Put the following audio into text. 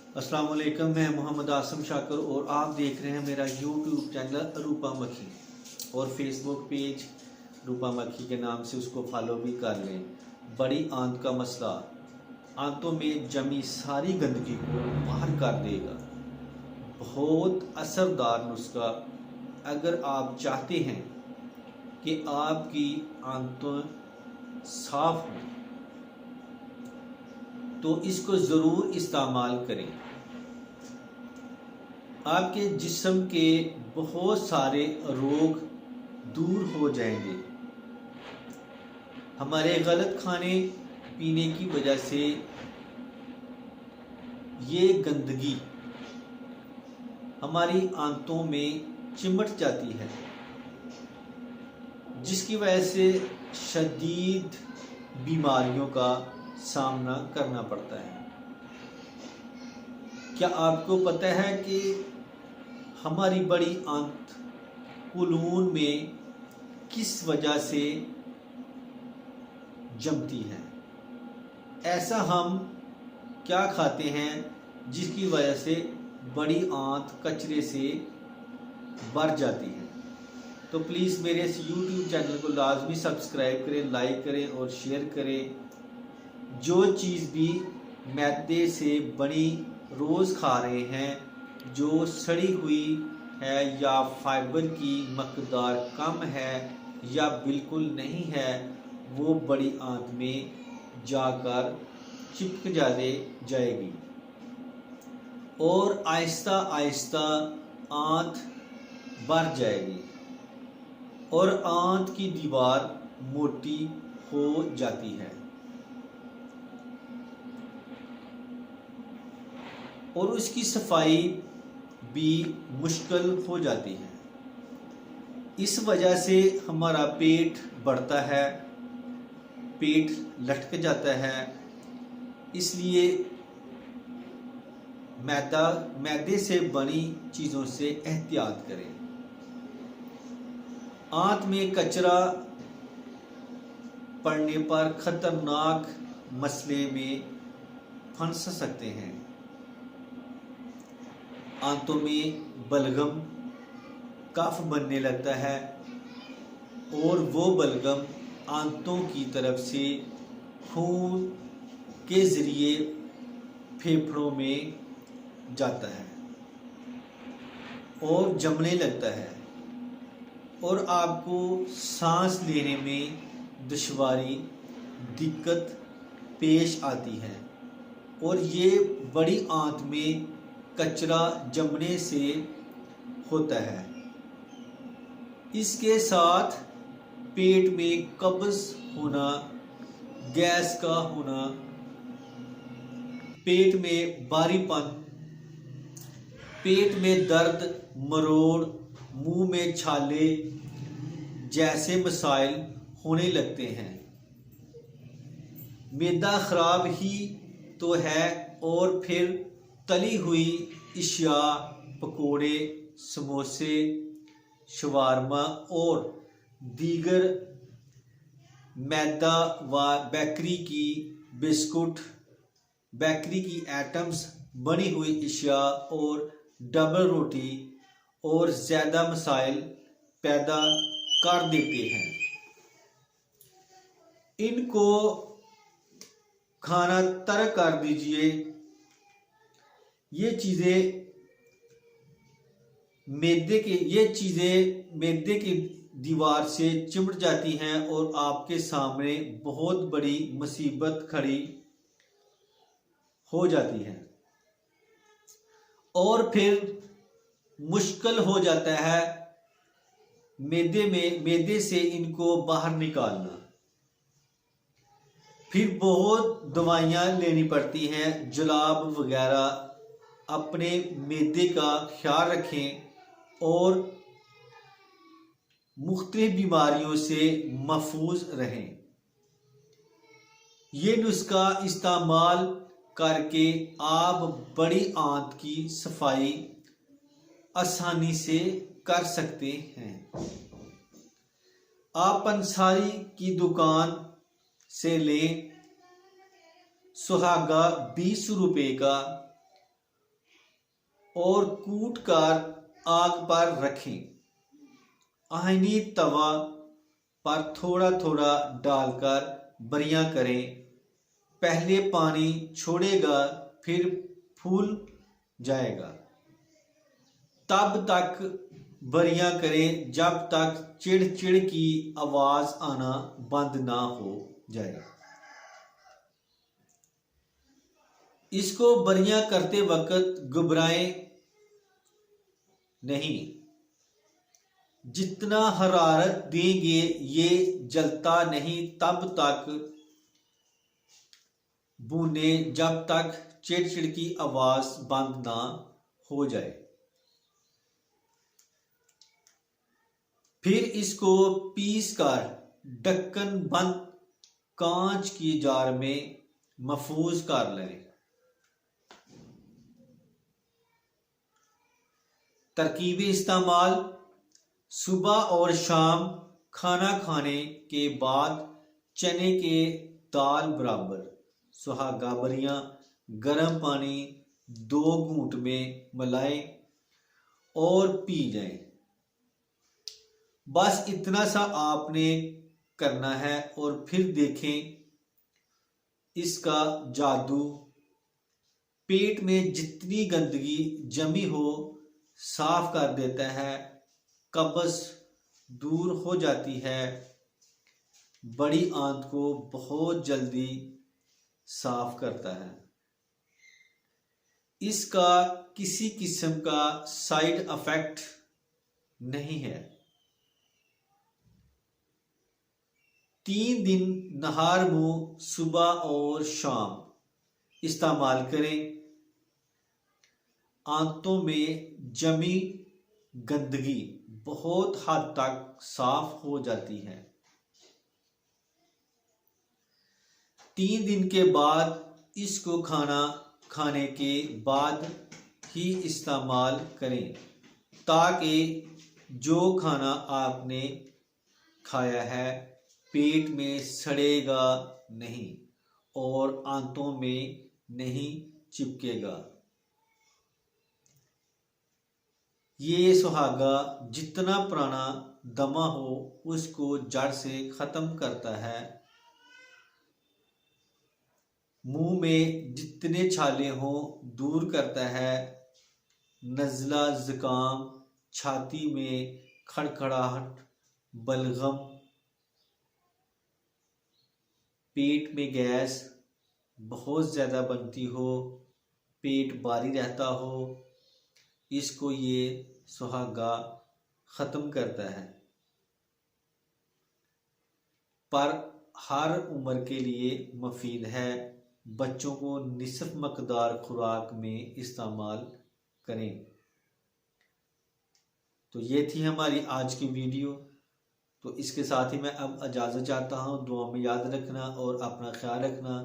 अस्सलाम वालेकुम, मैं मोहम्मद आसम शाकर और आप देख रहे हैं मेरा यूट्यूब चैनल रूपा मक्खी और फेसबुक पेज रूपा मक्खी के नाम से उसको फॉलो भी कर लें। बड़ी आंत का मसला आंतों में जमी सारी गंदगी को बाहर कर देगा। बहुत असरदार नुस्खा। अगर आप चाहते हैं कि आपकी आंतें साफ हों तो इसको ज़रूर इस्तेमाल करें। आपके जिस्म के बहुत सारे रोग दूर हो जाएंगे। हमारे गलत खाने पीने की वजह से ये गंदगी हमारी आंतों में चिमट जाती है, जिसकी वजह से शदीद बीमारियों का सामना करना पड़ता है। क्या आपको पता है कि हमारी बड़ी आंत कुलून में किस वजह से जमती है? ऐसा हम क्या खाते हैं जिसकी वजह से बड़ी आंत कचरे से भर जाती है? तो प्लीज़ मेरे इस YouTube चैनल को लाजमी सब्सक्राइब करें, लाइक करें और शेयर करें। जो चीज़ भी मैदे से बनी रोज़ खा रहे हैं, जो सड़ी हुई है या फाइबर की मकदार कम है या बिल्कुल नहीं है, वो बड़ी आंत में जाकर चिपक जाएगी और आहिस्ता आहिस्ता आंत भर जाएगी और आंत की दीवार मोटी हो जाती है और उसकी सफाई भी मुश्किल हो जाती है। इस वजह से हमारा पेट बढ़ता है, पेट लटक जाता है। इसलिए मैदे से बनी चीज़ों से एहतियात करें। आंत में कचरा पड़ने पर खतरनाक मसले में फंस सकते हैं। आंतों में बलगम, कफ बनने लगता है और वो बलगम आंतों की तरफ से खून के ज़रिए फेफड़ों में जाता है और जमने लगता है और आपको सांस लेने में दुश्वारी, दिक्कत पेश आती है और ये बड़ी आंत में कचरा जमने से होता है। इसके साथ पेट में कब्ज़ होना, गैस का होना, पेट में भारीपन, पेट में दर्द, मरोड़, मुंह में छाले जैसे मसाइल होने लगते हैं। मैदा खराब ही तो है और फिर तली हुई इशिया, पकोड़े, समोसे, शवारमा और दीगर मैदा व बेकरी की बिस्कुट, बेकरी की आइटम्स, बनी हुई इशिया और डबल रोटी और ज़्यादा मसाइल पैदा कर देते हैं। इनको खाना तर्क कर दीजिए। ये चीज़ें मैदे की दीवार से चिमट जाती हैं और आपके सामने बहुत बड़ी मुसीबत खड़ी हो जाती है और फिर मुश्किल हो जाता है मैदे से इनको बाहर निकालना। फिर बहुत दवाइयाँ लेनी पड़ती हैं, जुलाब वगैरह। अपने मैदे का ख्याल रखें और मुख्तलिफ बीमारियों से महफूज रहें। ये नुस्खा इस्तेमाल करके आप बड़ी आंत की सफाई आसानी से कर सकते हैं। आप पंसारी की दुकान से लें। सुहागा 20 रुपए का और कूट कर आग पर रखें। आयनी तवा पर थोड़ा थोड़ा डालकर बरियां करें। पहले पानी छोड़ेगा, फिर फूल जाएगा। तब तक बरियां करें जब तक चिड़चिड़ की आवाज आना बंद ना हो जाए। इसको बरियां करते वक्त घबराएं नहीं। जितना हरारत देंगे ये जलता नहीं। तब तक भूने जब तक चिड़चिड़ की आवाज बंद ना हो जाए। फिर इसको पीस कर ढक्कन बंद कांच की जार में महफूज कर लें। तरकीबी इस्तेमाल: सुबह और शाम खाना खाने के बाद चने के दाल बराबर सुहागा बरियां गर्म पानी 2 घूंट में मिलाएं और पी जाएं। बस इतना सा आपने करना है और फिर देखें इसका जादू। पेट में जितनी गंदगी जमी हो साफ कर देता है। कब्ज दूर हो जाती है। बड़ी आंत को बहुत जल्दी साफ करता है। इसका किसी किस्म का साइड इफेक्ट नहीं है। 3 दिन नहार मुंह सुबह और शाम इस्तेमाल करें। आंतों में जमी गंदगी बहुत हद तक साफ हो जाती है। 3 दिन के बाद इसको खाना खाने के बाद ही इस्तेमाल करें ताकि जो खाना आपने खाया है पेट में सड़ेगा नहीं और आंतों में नहीं चिपकेगा। ये सुहागा जितना पुराना दमा हो उसको जड़ से खत्म करता है। मुंह में जितने छाले हों दूर करता है। नज़ला, जुकाम, छाती में खड़खड़ाहट, बलगम, पेट में गैस बहुत ज़्यादा बनती हो, पेट भारी रहता हो, इसको ये सुहागा ख़त्म करता है। पर हर उम्र के लिए मुफीद है। बच्चों को निसफ मकदार खुराक में इस्तेमाल करें। तो ये थी हमारी आज की वीडियो। तो इसके साथ ही मैं अब इजाज़त चाहता हूँ। दुआ में याद रखना और अपना ख्याल रखना।